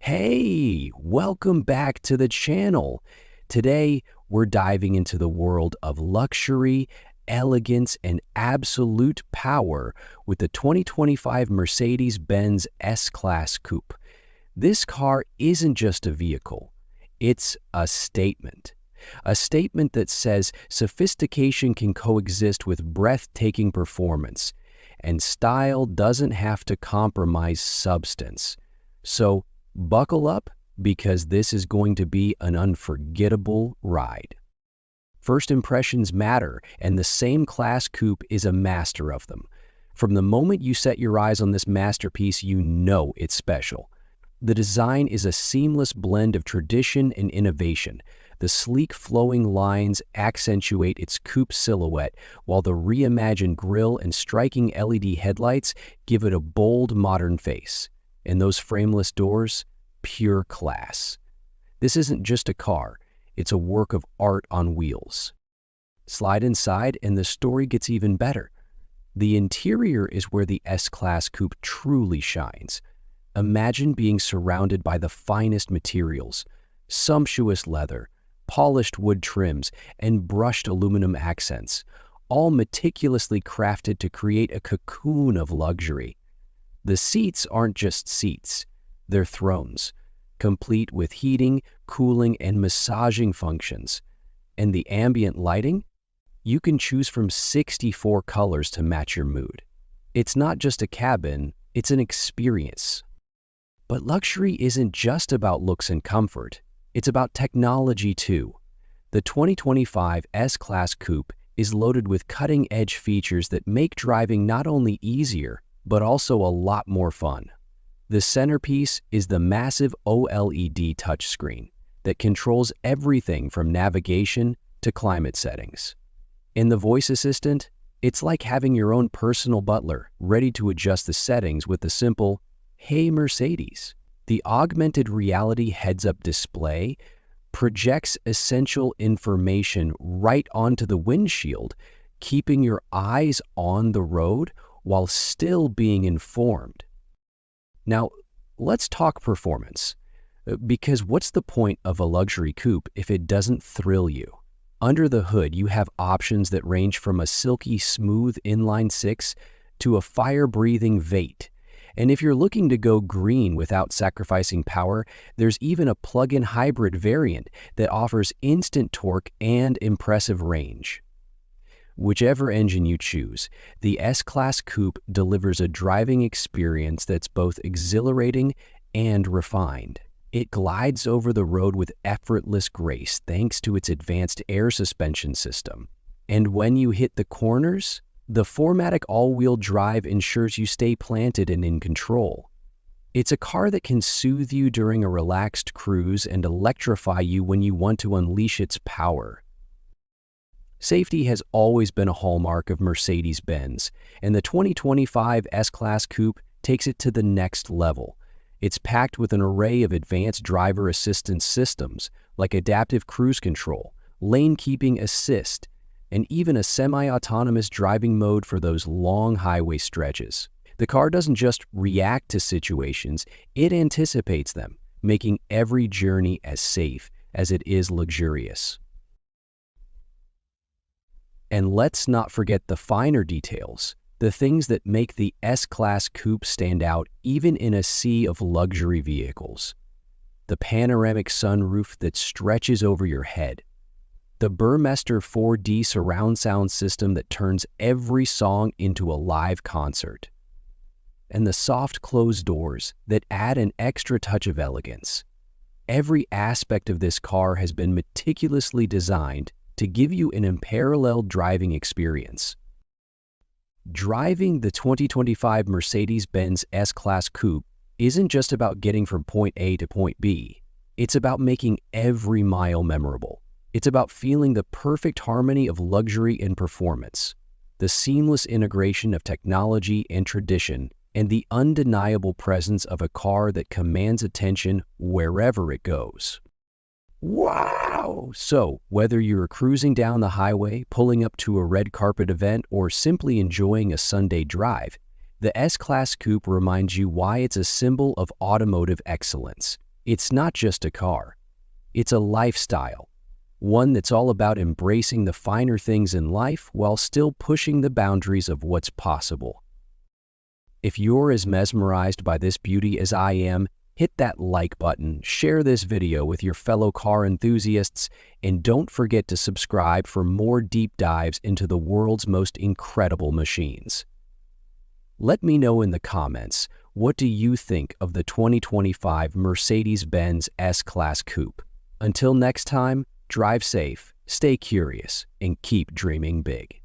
Hey, welcome back to the channel. Today, we're diving into the world of luxury, elegance, and absolute power with the 2025 Mercedes-Benz S-Class Coupe. This car isn't just a vehicle, it's a statement. A statement that says sophistication can coexist with breathtaking performance, and style doesn't have to compromise substance. So, buckle up because this is going to be an unforgettable ride. First impressions matter, and the same class coupe is a master of them. From the moment you set your eyes on this masterpiece, you know it's special. The design is a seamless blend of tradition and innovation. The sleek flowing lines accentuate its coupe silhouette, while the reimagined grille and striking LED headlights give it a bold modern face. And those frameless doors, pure class. This isn't just a car, it's a work of art on wheels. Slide inside and the story gets even better. The interior is where the S-Class Coupe truly shines. Imagine being surrounded by the finest materials, sumptuous leather, polished wood trims, and brushed aluminum accents, all meticulously crafted to create a cocoon of luxury. The seats aren't just seats, they're thrones, complete with heating, cooling, and massaging functions. And the ambient lighting? You can choose from 64 colors to match your mood. It's not just a cabin, it's an experience. But luxury isn't just about looks and comfort, it's about technology too. The 2025 S-Class Coupe is loaded with cutting-edge features that make driving not only easier, but also a lot more fun. The centerpiece is the massive OLED touchscreen that controls everything from navigation to climate settings. In the voice assistant, it's like having your own personal butler ready to adjust the settings with the simple, "Hey Mercedes." The augmented reality heads-up display projects essential information right onto the windshield, keeping your eyes on the road while still being informed. Now, let's talk performance, because what's the point of a luxury coupe if it doesn't thrill you? Under the hood, you have options that range from a silky smooth inline-six to a fire-breathing V8. And if you're looking to go green without sacrificing power, there's even a plug-in hybrid variant that offers instant torque and impressive range. Whichever engine you choose, the S-Class Coupe delivers a driving experience that's both exhilarating and refined. It glides over the road with effortless grace thanks to its advanced air suspension system. And when you hit the corners, the 4MATIC all-wheel drive ensures you stay planted and in control. It's a car that can soothe you during a relaxed cruise and electrify you when you want to unleash its power. Safety has always been a hallmark of Mercedes-Benz, and the 2025 S-Class Coupe takes it to the next level. It's packed with an array of advanced driver assistance systems like adaptive cruise control, lane keeping assist, and even a semi-autonomous driving mode for those long highway stretches. The car doesn't just react to situations, it anticipates them, making every journey as safe as it is luxurious. And let's not forget the finer details, the things that make the S-Class Coupe stand out even in a sea of luxury vehicles. The panoramic sunroof that stretches over your head, the Burmester 4D surround sound system that turns every song into a live concert, and the soft closed doors that add an extra touch of elegance. Every aspect of this car has been meticulously designed to give you an unparalleled driving experience. Driving the 2025 Mercedes-Benz S-Class Coupe isn't just about getting from point A to point B. It's about making every mile memorable. It's about feeling the perfect harmony of luxury and performance, the seamless integration of technology and tradition, and the undeniable presence of a car that commands attention wherever it goes. Wow! So, whether you're cruising down the highway, pulling up to a red carpet event, or simply enjoying a Sunday drive, the S-Class Coupe reminds you why it's a symbol of automotive excellence. It's not just a car. It's a lifestyle, one that's all about embracing the finer things in life while still pushing the boundaries of what's possible. If you're as mesmerized by this beauty as I am, hit that like button, share this video with your fellow car enthusiasts, and don't forget to subscribe for more deep dives into the world's most incredible machines. Let me know in the comments, what do you think of the 2025 Mercedes-Benz S-Class Coupe? Until next time, drive safe, stay curious, and keep dreaming big.